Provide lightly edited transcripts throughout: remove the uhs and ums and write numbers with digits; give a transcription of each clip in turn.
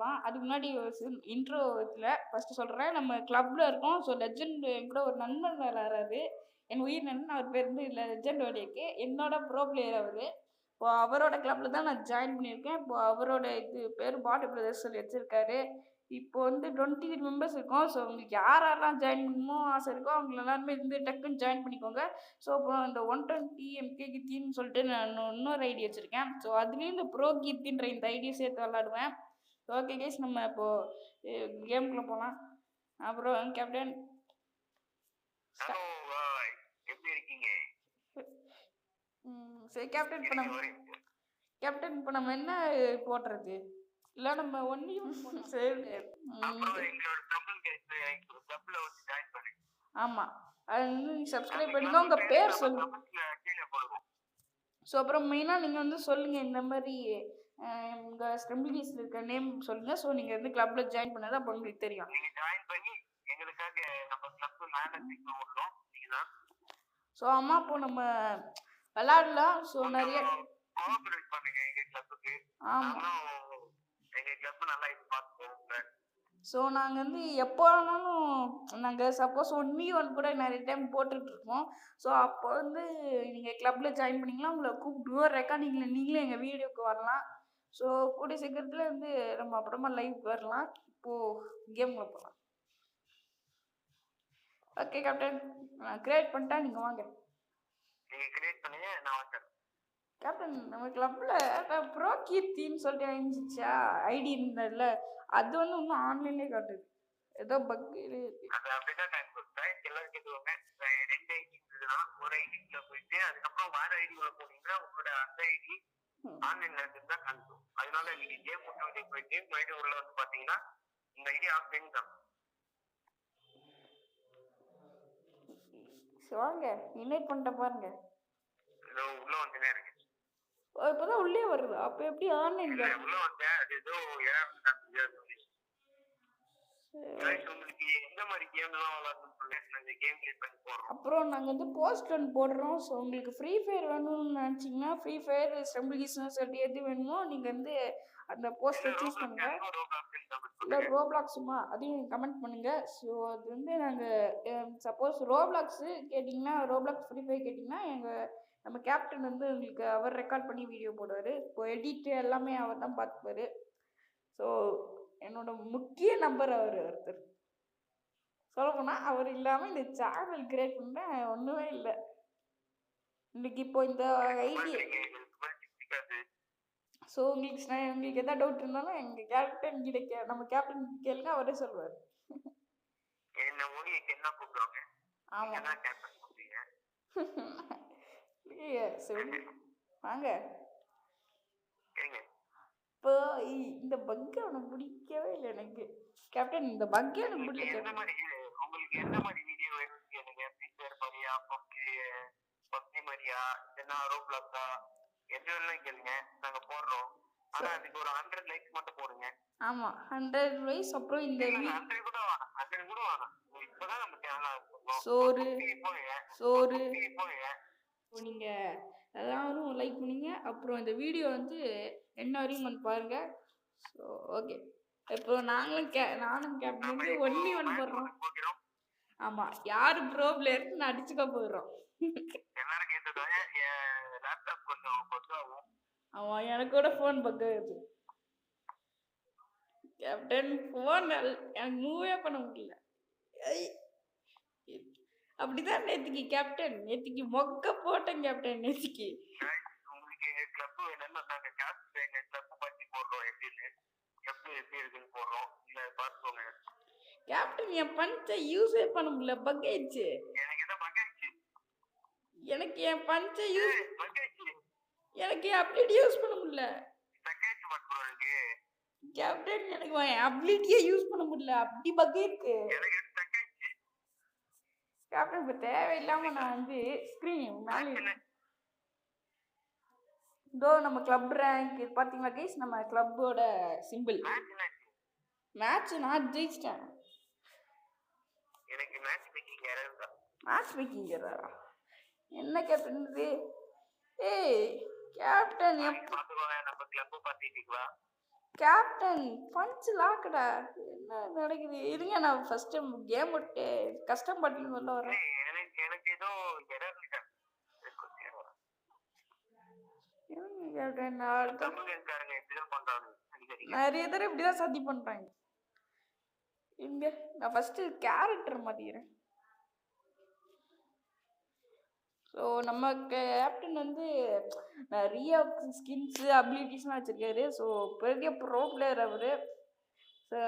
போகலாம். அதுக்கு முன்னாடி இன்ட்ரோ இதில ஃபர்ஸ்ட்டு சொல்றேன். நம்ம கிளப்ல இருக்கோம். ஸோ லெஜெண்ட் என் கூட ஒரு நண்பர் விளையாடுறாரு. என் உயிர் நண்பன். அவர் பேர் வந்து லெஜெண்ட் ஓடிஏகே. என்னோட ப்ரோ பிளேயர் அவரு. இப்போ அவரோட கிளப்ல தான் நான் ஜாயின் பண்ணியிருக்கேன். இப்போ அவரோட இது பேரு பாடி பிரதர்ஸ் சொல்லி வச்சிருக்காரு. இப்போ வந்து 23 மெம்பர்ஸ் இருக்கோம். ஸோ உங்களுக்கு யார் யாரெல்லாம் ஜாயின் பண்ணணுமோ ஆசை இருக்கோ, அவங்க எல்லாருமே வந்து டக்குன்னு ஜாயின் பண்ணிக்கோங்க. ஸோ அப்புறம் இந்த 120 எம்கே கீர்த்தின்னு சொல்லிட்டு நான் இன்னொரு ஐடி வச்சிருக்கேன். ஸோ அதுலேயும் இந்த ப்ரோ கீர்த்தின்ற இந்த ஐடியை சேர்த்து விளாடுவேன். ஓகே கைஸ், நம்ம இப்போ கேமுக்குள்ள போகலாம். அப்புறம் கேப்டன் எப்படி இருக்கீங்க? சரி கேப்டன், இப்போ நம்ம என்ன போடுறது? இல்ல நம்ம ஒன்னியும் சரி. ஆமா, அது வந்து சப்ஸ்கிரைப் பண்ணுங்க, உங்க பேர் சொல்லுங்க. ஸோ அப்புறம் மெயினாக நீங்கள் வந்து சொல்லுங்கள், இந்த மாதிரி உங்கள் ஸ்ட்ரெம்பிளிஸ்ல இருக்க நேம் சொல்லுங்கள். ஸோ நீங்கள் வந்து கிளப்ல ஜாயின் பண்ணாதான் அப்போ உங்களுக்கு தெரியும். ஸோ அம்மா இப்போ நம்ம விளாடலாம். ஸோ நிறைய ஆமாம். ஸோ நாங்கள் வந்து எப்போ வேணாலும் நாங்கள் சப்போஸ் 1v1 கூட நிறைய டைம் போட்டுட்ருக்கோம். ஸோ அப்போ வந்து நீங்கள் கிளப்பில் ஜாயின் பண்ணிங்கன்னா உங்களை கூப்பிடுவோம். ரெக்கார்டிங்கில் நீங்களே எங்கள் வீடியோக்கு வரலாம். ஸோ கூடிய சீக்கிரத்தில் வந்து நம்ம அப்புறமா லைவ் வரலாம். இப்போது கேம்ல போகலாம். ஓகே கேப்டன், நான் கிரியேட் பண்ணிட்டா நீங்கள் வாங்க. கேப்டன், நம்ம கிளப்பில் ப்ரோ கீர்த்தின்னு சொல்லிட்டு இருந்துச்சா ஐடி இருந்ததில்ல, அது வந்து இன்னும் ஆன்லைன்லேயே காட்டுது. ஏதோ பக் இருக்கு. ஒரு ஐடிக்குள்ள போயிட்டு அதுக்கப்புறம் வேற ஐடிக்குள்ள போனீங்கன்னா உங்களோட அந்த ஐடி ஆன்லைன்ல இருந்தா காமிக்கும். அதனால நீங்க கேம் முன்னாடி போயிட்டு மறுபடியும் உள்ள வந்து பாத்தீங்கன்னா இந்த ஐடி ஆஃப்லைன் தான். வாங்க, இன்வைட் பண்ணிட்ட பாருங்க. உள்ள வந்துனே இருக்கு. இப்பதான் உள்ளே வருது. அப்ப எப்படி ஆன்லைன்ல உள்ள வந்தேன்? அது ஏதோ அப்புறம் நாங்கள் வந்து போஸ்ட் ஒன் போடுறோம். ஸோ உங்களுக்கு ஃப்ரீ ஃபயர் வேணும்னு நினச்சிங்கன்னா ஃப்ரீ ஃபயர் ஸ்ட்ரெம்பிள்ஸ்னு சொல்லி எது வேணுமோ நீங்கள் வந்து அந்த போஸ்ட்டை சூஸ் பண்ணுங்க. இல்லை ரோப்ளாக்ஸுமா அதையும் கமெண்ட் பண்ணுங்க. ஸோ அது வந்து நாங்கள் சப்போஸ் ரோப்ளாக்ஸு கேட்டிங்கன்னா, ரோப்ளாக்ஸ் ஃப்ரீ ஃபயர் கேட்டிங்கன்னா நம்ம கேப்டன் வந்து உங்களுக்கு அவர் ரெக்கார்ட் பண்ணி வீடியோ போடுவார். இப்போ எடிட் எல்லாமே அவர் தான் பார்த்துப்பாரு. ஸோ என்னோட முக்கிய நம்பர் அவர் ஒருத்தர். சொல்லப்போனால் அவர் இல்லாமல் இந்த சேனல் கிரியேட் பண்ண ஒன்றுமே இல்லை. இன்னைக்கு இப்போ இந்த ஐடி ஸோ உங்களுக்கு எதாவது டவுட் இருந்தாலும் எங்கள் கேப்டன் கிட்ட நம்ம கேப்டன் கேளுங்க, அவரே சொல்லுவார். ஆமாம் சரி வாங்க. இப்போ இந்த பக்கு அவனுக்கு பிடிக்கவே இல்லை எனக்கு கேப்டன். இந்த பக்கே எனக்கு பிடிக்கல. உங்களுக்கு எந்த மாதிரி வீடியோ வேணும் கேளுங்க. ஃப்ரீ ஃபயர் மாதிரியா, பப்ஜி மாதிரியா, இல்லைன்னா ரோப்ளாக்ஸா, எது வேணாலும் கேளுங்க, நாங்க போடுறோம். ஆனா அதுக்கு ஒரு 100 லைக்ஸ் மட்டும் போடுங்க. ஆமா 100 லைக்ஸ். அப்புறம் இந்த 100 கூட வேணாம், 100 கூட வேணாம். இப்பதான் நம்ம சேனல் சோறு சோறு நீங்க எல்லாரும் லைக் பண்ணீங்க. அப்புறம் இந்த வீடியோ வந்து என்ன வரையும் வந்து பாருங்க. ஸோ ஓகே, இப்போ நானும் கேப்டன் வந்து 1v1 போடுறோம். ஆமா, யாரு ப்ரோ பிளேயர்னு அடிச்சுக்க போயிடுறோம். ஆமா, எனக்கு கூட ஃபோன் பக் ஆகுது கேப்டன். ஃபோன் எனக்கு மூவே பண்ண முடியல. அப்படிதான் நேத்திக்கு கேப்டன், நேத்திக்கு மொக்க போட்டேன் கேப்டன். நேத்திக்கு உங்களுக்கு எங்க கிளப் வேணும்னா நாங்க எங்க கிளப் பத்தி போடுறோம். எப்படி இருக்குன்னு போடுறோம். இல்ல பாத்துக்கோங்க கேப்டன். என் பஞ்சை யூஸே பண்ண முடியல, பக் ஆயிடுச்சு. எனக்கு என் பஞ்சை எனக்கு அப்ளிட்டி யூஸ் பண்ண முடியல கேப்டன். எனக்கு அப்ளிட்டியே யூஸ் பண்ண முடியல, அப்படி பக் இருக்கு கேப்டன். இப்போ தேவையில்லாம நான் வந்து ஸ்க்ரீன் மேலே இதோ நம்ம கிளப் ரேங்க் இது பார்த்தீங்களா கைஸ், நம்ம கிளப்போட சிம்பிள். மேட்ச் நான் ஜெயிச்சிட்டேன். எனக்கு மேட்ச் மேக்கிங் எரரா என்ன கேப்டன் இது? ஏய் கேப்டன், நம்ம கிளப் பார்த்துட்டீங்களா? கேப்டன் பஞ்ச் லாக்கடா. என்ன நடக்குது? இருங்க நான் ஃபர்ஸ்ட் கேம் விட்டு கஸ்டம் பட்டன் உள்ள வரேன். எனக்கு ஏதோ எரர் இருக்கா? கேப்டன் தமிழ்காரங்க இப்படிதான் பண்றாங்க அடிக்கடி. நிறைய பேர் இப்படிதான் சதி பண்றாங்க. இங்க நான் ஃபர்ஸ்ட் கேரக்டர் மாத்திக்கிறேன். ஸோ நம்ம கேப்டன் வந்து நிறைய ஸ்கின்ஸு அபிலிட்டிஸ்லாம் வச்சிருக்காரு. ஸோ பெரிய ப்ரோ பிளேயர் அவரு. ஸோ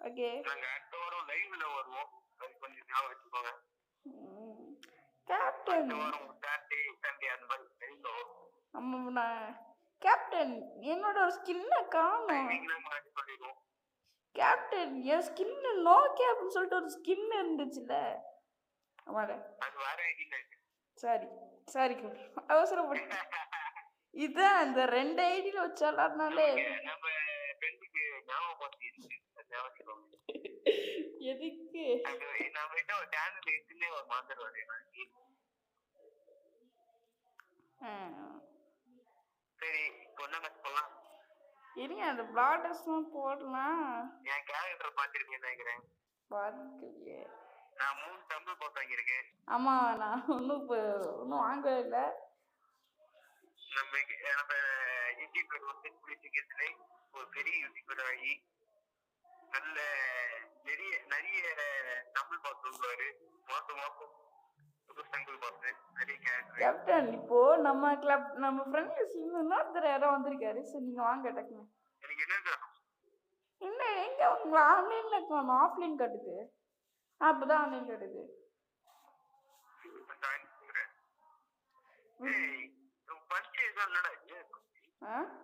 ஓகே நாங்க அடுத்த வாரம் லைவ்ல வருவோம், அது கொஞ்சம் ஞாபகம் வச்சுக்கோங்க. கேப்டன் அடுத்த வாரம் சாட்டர்டே சண்டே அந்த மாதிரி லைவ்ல வரும். ஆமா கேப்டன் என்னோட ஒரு ஸ்கின்னை காணும். டைமிங்லாம் மாற்றி சொல்லிடுவோம். கேப்டன் என் ஸ்கின்னு நோ கேப்னு சொல்லிட்டு ஒரு ஸ்கின் இருந்துச்சுல்ல. ஆமாடா அது வேற ஐடியில இருக்கு. சாரி சாரி கேப்டன் அவசரப்பட்டு இதான் இந்த 2 ஐடியில வச்சாலே நம்ம ஃப்ரெண்டுக்கு ஞாபகம் இருக்கு, ஞாபகம் வச்சுக்கோங்க. எதுக்கு நம்ம கிட்ட ஒரு சேனல் இருக்குன்னே ஒரு மாத்திரம் சரி, இப்போ என்ன மேட்ச் போடலாம்? இருங்க அந்த பிளாடர்ஸ்லாம் போடலாம். என் கேரக்டர் பார்த்துருக்கேன்னு நினைக்கிறேன். பார்க்கலையே. நான் 3 டம்பிள் போட்டு வாங்கியிருக்கேன். ஆமா நான் இன்னும் வாங்கவே இல்லை. நம்ம யூடியூபர் வந்து குளிச்சுக்கிறதுல ஒரு பெரிய யூடியூபர் ஆகி நல்ல நிறைய டம்பிள் பாஸ் சொல்லுவாரு. மாசம் கேப்டன் இப்போ நம்ம கிளப் நம்ம ஃப்ரெண்ட்ஸ் இன்னொருத்தர் யாரோ வந்திருக்காரு. சரி நீங்க வாங்க டக்குனு. எனக்கு என்ன இல்ல எங்க உங்க ஆன்லைன்ல காணும், ஆஃப்லைன் காட்டுது. அப்பதான் ஆன்லைன் காட்டுது.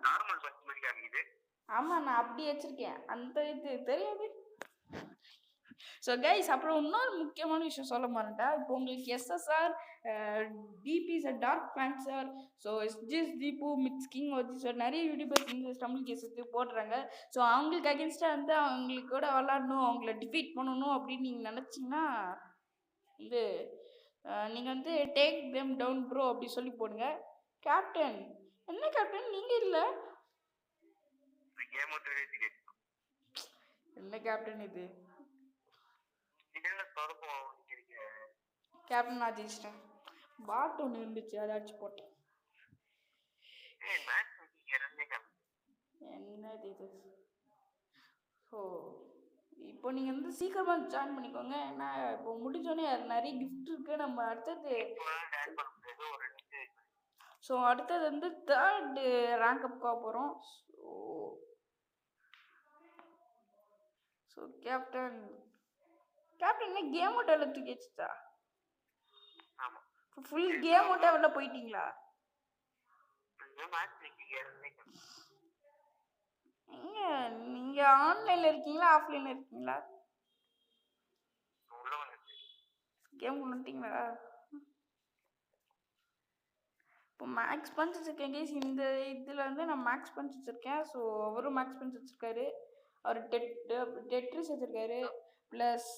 நார்மல் பஸ் மாதிரி காமிக்குது. ஆமா நான் அப்படி வச்சிருக்கேன், அந்த இது தெரியாது. ஸோ கைஸ் அப்புறம் இன்னொரு முக்கியமான விஷயம் சொல்ல மாட்டேன். இப்போ உங்களுக்கு எஸ்எஸ்ஆர் டிபிஸ் டார்க் பேன்சர் ஸோ எஸ்ஜிஎஸ் தீபு மிட்ஸ் கிங் வச்சு ஸோ நிறைய யூடியூபர்ஸ் இந்த தமிழ் கேஸுக்கு போடுறாங்க. ஸோ அவங்களுக்கு அகேன்ஸ்டாக வந்து அவங்களுக்கு கூட விளாடணும், அவங்கள டிஃபீட் பண்ணணும் அப்படின்னு நீங்கள் நினச்சிங்கன்னா வந்து நீங்கள் வந்து டேக் தெம் டவுன் ப்ரோ அப்படி சொல்லி போடுங்க. கேப்டன் என்ன கேப்டன் நீங்கள் இல்லை என்ன கேப்டன் இது கேப்டன் நான் ஜெயிச்சிட்டேன். பாட் ஒன்று இருந்துச்சு அதை அடிச்சு போட்டேன். என்னது இது? ஸோ இப்போ நீங்கள் வந்து சீக்கிரமாக ஜாயின் பண்ணிக்கோங்க. ஏன்னா இப்போ முடிஞ்சோடனே நிறைய கிஃப்ட் இருக்குது. நம்ம அடுத்தது ஸோ அடுத்தது வந்து 3rd ரேங்க் அப் போகிறோம். ஸோ கேப்டன் என்ன கேம் ஓட்டாவில் தூக்கி வச்சுட்டா? ஃபுல் கேம் ஓட்டாவில் போயிட்டீங்களா? நீங்க ஆன்லைன்ல இருக்கீங்களா ஆஃப்லைன்ல இருக்கீங்களா? கேம் வந்துட்டீங்களா? இப்போ மேக்ஸ் பஞ்ச் வச்சிருக்கேன் கேஸ். இந்த இதில் வந்து நான் மேக்ஸ் பஞ்ச் வச்சுருக்கேன். ஸோ அவரும் மேக்ஸ் பஞ்ச் வச்சுருக்காரு. அவர் டெட்ரிஸ் வச்சுருக்காரு. ப்ளஸ்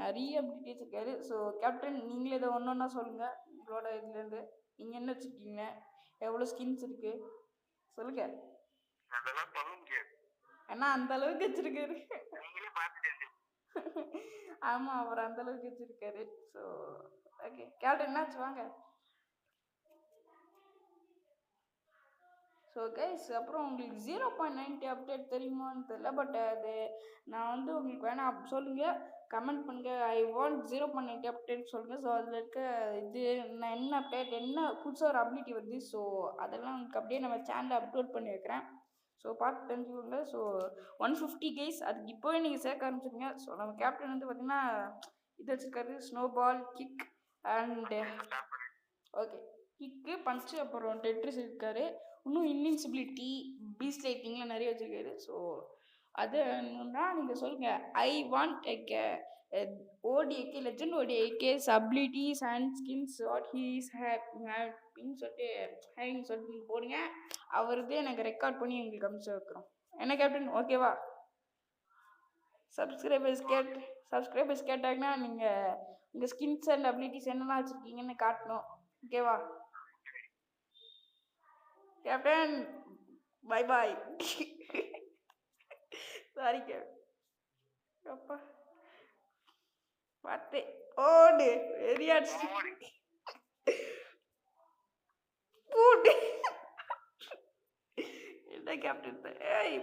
நிறைய அப்டேட் வச்சுருக்காரு. ஸோ கேப்டன் நீங்களே இதை ஒன்றா சொல்லுங்கள். உங்களோட இதுலேருந்து நீங்கள் என்ன வச்சுருக்கீங்க, எவ்வளோ ஸ்கின்ஸ் இருக்குது சொல்லுங்கள். ஏன்னா அந்த அளவுக்கு வச்சுருக்காரு. ஆமாம் அவர் அந்த அளவுக்கு வச்சுருக்காரு. ஸோ ஓகே கேப்டன் என்னாச்சு வாங்க. ஸோ கைஸ் அப்புறம் உங்களுக்கு 0.90 அப்டேட் தெரியுமான்னு தெரியல. பட் அது நான் வந்து உங்களுக்கு வேணால் சொல்லுங்கள், கமெண்ட் பண்ணுங்கள். ஐ வாண்ட் 0.90 அப்டேட் சொல்லுங்கள். ஸோ அதில் இருக்க இது நான் என்ன அப்டேட் என்ன புதுசாக ஒரு அப்டேட் வருது. ஸோ அதெல்லாம் உங்களுக்கு அப்படியே நம்ம சேனலில் அப்லோட் பண்ணி வைக்கிறேன். ஸோ பார்த்து தெரிஞ்சுக்கோங்க. ஸோ 150 கைஸ் அதுக்கு இப்போவே நீங்கள் சேர்க்க ஆரம்பிச்சிருங்க. ஸோ நம்ம கேப்டன் வந்து பார்த்திங்கன்னா இது வச்சுருக்காரு, snowball, kick and okay kick பஞ்சு அப்புறம் டெட்ரிஸ் இருக்காரு. இன்னும் இன்வின்சிபிலிட்டி பீஸ்ட் லைட்டிங்லாம் நிறைய வச்சுருக்காரு. ஸோ அது என்னன்னா நீங்கள் சொல்லுங்கள் ஐ வாண்ட் ஓடிஏகே லெஜண்ட் ஓடிஏகேஸ் abilities and skins what he's ஹேப்பின்னு சொல்லிட்டு ஹேவிங் சொல்லிட்டு நீங்கள் போடுங்க. அவருதே எனக்கு ரெக்கார்ட் பண்ணி எங்களுக்கு அனுப்பிச்சு வைக்கிறோம். என்ன கேப்டன் ஓகேவா? சப்ஸ்கிரைபர்ஸ் கேட்டாங்கன்னா நீங்கள் உங்கள் ஸ்கின்ஸ் அண்ட் அபிலிட்டிஸ் என்னெல்லாம் வச்சுருக்கீங்கன்னு காட்டணும். ஓகேவா கேப்டன்? Bye bye. சாரிங்க அப்பா பார்த்து ஓடு வெறியாச்சு பூண்டு என்ன கேப்டன் ஏய்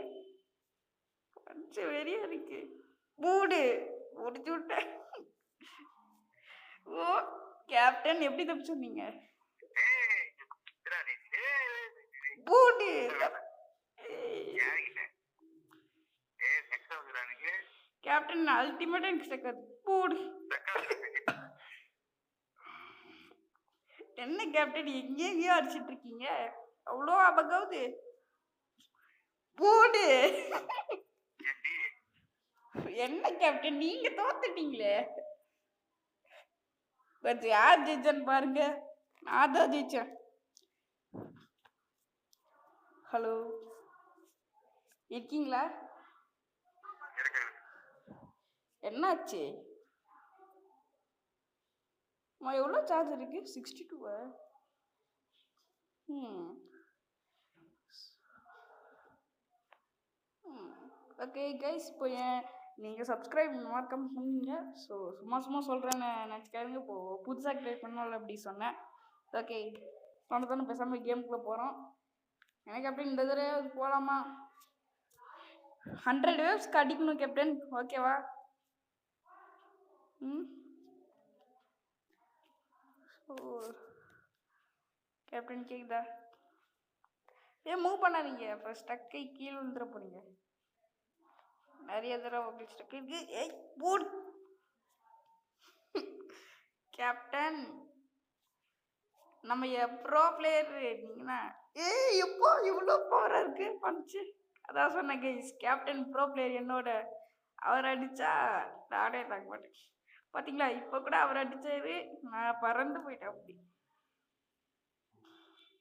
பஞ்சு வெறியா இருக்கு பூடு முடிச்சு விட்டேன் ஓ கேப்டன் எப்படி தப்பு சொன்னீங்க பூண்டு கேப்டன் அல்டிமேட் எனக்கு செக்காது பூடு என்ன கேப்டன் எங்கேயோ அடிச்சிட்டு இருக்கீங்க அவ்வளோ அபகாவது பூடு என்ன கேப்டன் நீங்க தோத்துட்டீங்களே கொஞ்சம் யார் ஜெயிச்சேன்னு பாருங்க நான் தான் ஜெயிச்சேன் ஹலோ இருக்கீங்களா என்னாச்சு எவ்வளோ சார்ஜ் இருக்கு 62 ஓகே கைஸ் இப்போ நீங்கள் சப்ஸ்கிரைப் மறக்காம பண்ணுங்க ஸோ சும்மா சொல்கிறேன்னு நினச்சிக்காதுங்க இப்போது புதுசாக ட்ரை பண்ணல அப்படி சொன்னேன் ஓகே தானே பேசாமல் கேமுக்குள்ளே போகிறோம் எனக்கு கேப்டன் இந்த தடவை போகலாமா 100 வேவ்ஸ்க்கு அடிக்கணும் கேப்டன் ஓகேவா ஓ கேப்டன் கேக்குதா மூவ் பண்ணாதீங்க அப்போ ஸ்டக்கை கீழே விழுந்துட போறீங்க நிறைய தடவை உங்களுக்கு ஸ்டக் இருக்கு ஏய் போடு கேப்டன் நம்ம ப்ரோ பிளேயர் நீங்கண்ணா ஏய் எப்போ இவ்வளோ பவராக இருக்கு பஞ்சு அதான் சொன்னேன் கைஸ் கேப்டன் ப்ரோ பிளேயர் என்னோட அவர் அடிச்சா நானே தாங்க மாட்டேன் பார்த்தீங்களா இப்போ கூட அவர் அடிச்சாரு நான் பறந்து போயிட்டேன் அப்படி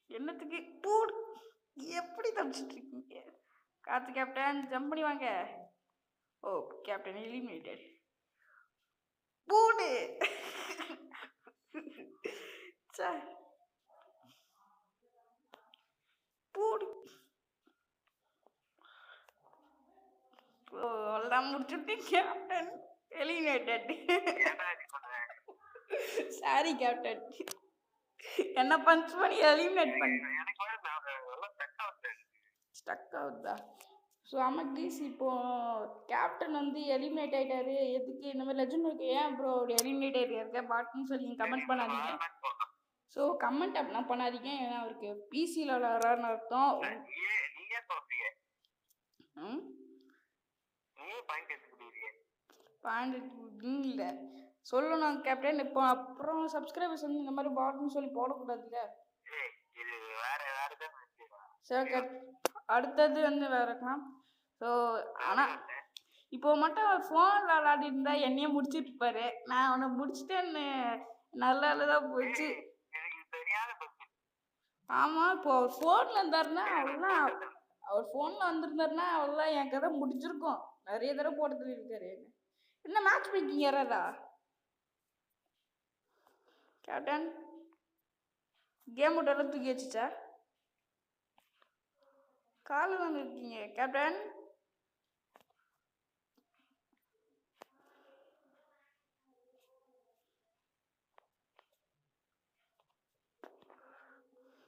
என்னத்துக்கு பூடு எப்படி தப்பிச்சிட்டு இருக்கீங்க காத்து கேப்டன் ஜம்ப் பண்ணி வாங்க ஓ கேப்டன் எலிமினேட்டட் பூடு பூடு ஓ எல்லாம் முடிச்சுட்டு கேப்டன் எலிமினேட்டட் சாரி கேப்டன் என்ன பஞ்ச் பண்ணி எலிமினேட் பண்ணி ஸ்டக் ஆகுதா ஸோ ஆமாம் ப்ளீஸ் இப்போ கேப்டன் வந்து எலிமினேட் ஆகிட்டாரு எதுக்கு இந்த மாதிரி லெஜண்ட் இருக்கு ஏன் ப்ரோ எலிமினேட் ஆகிருக்க பாட்டுன்னு சொல்லி கமெண்ட் பண்ணாதீங்க ஸோ கமெண்ட் அப்படிலாம் பண்ணாதீங்க ஏன்னா அவருக்கு பிசியில் விளாட்றான்னு அர்த்தம் பாயிண்ட் இல்லை சொல்லணும் கேப்டன் இப்போ அப்புறம் சப்ஸ்கிரைபர்ஸ் வந்து இந்த மாதிரி பாட்டுன்னு சொல்லி போடக்கூடாதுல்ல சரி அடுத்தது வந்து வேற இருக்கலாம் ஸோ ஆனால் இப்போ மட்டும் ஃபோனில் விளையாடி இருந்தா என்னையே முடிச்சுட்டு இருப்பாரு நான் அவனை முடிச்சுட்டேன்னு நல்லதான் போச்சு ஆமாம் இப்போ அவர் ஃபோனில் இருந்தாருன்னா அவ்வளோதான் அவர் ஃபோனில் வந்திருந்தாருன்னா அவ்வளோதான் என் கதை முடிச்சிருக்கோம் நிறைய தடவை போட்டு இருக்காரு என்ன மேட்ச் மேக்கிங் யாரா கேப்டன் கேம் விட்டெல்லாம் தூக்கி வச்சுச்சா கால் வந்துருக்கீங்க கேப்டன்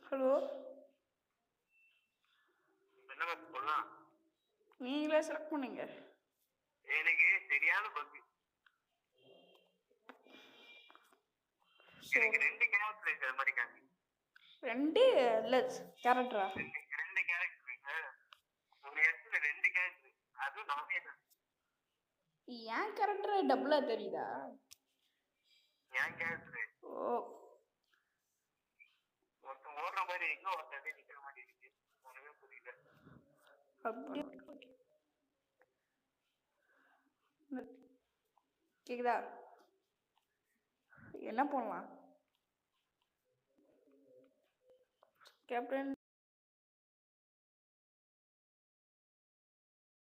ஹலோ நீங்களே செலக்ட் பண்ணுங்க எனக்கு சரியான பங்கு எனக்கு 2 கேரக்டர் இருக்கு அது மாதிரி காமி 2 இல்ல கேரக்டரா 2 கேரக்டர் ஒரு இடத்துல 2 கேரக்டர் அது நானே தான் ஏன் கேரக்டர் டபுளா தெரியுதா ஏன் கேரக்டர் ஓ ஒருத்தன் ஓடுற மாதிரி இருக்கு ஒருத்தன் நிக்கிற மாதிரி இருக்கு ஒண்ணுமே புரியல அப்படி கேக்குதா என்ன பண்ணலாம் கேப்டன்